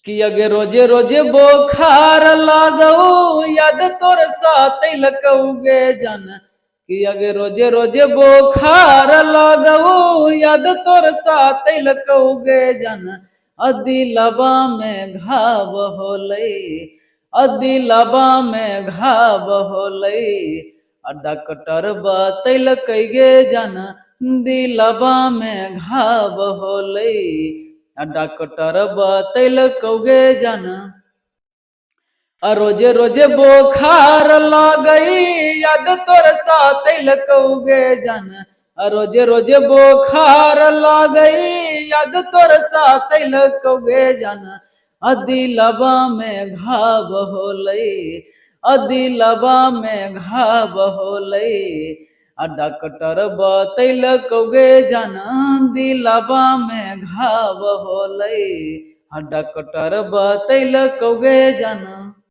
कि अगे रोजे रोजे बोखार लागो याद तोर साथ लकौगे जन कि अगे रोजे रोजे बोखार लागो याद तोर साथ लकौगे जन अदिलबा में घाव होलै अदिलबा में घाव होलै डॉक्टर बतैलकै गे जन दिलबा में घाव होलै डॉक्टर बतैलकौगे जन रोजे रोजे बोखार लागई याद तोर साथ लकौगे जन रोजे रोजे बोखार लागई याद तोर साथ लकौगे जन अदिलबा में घाव होलै अदिलबा में घाव होलै डॉक्टर बतैलकौगे जन दिलबा में घाव होलै डॉक्टर बतैलकौगे जन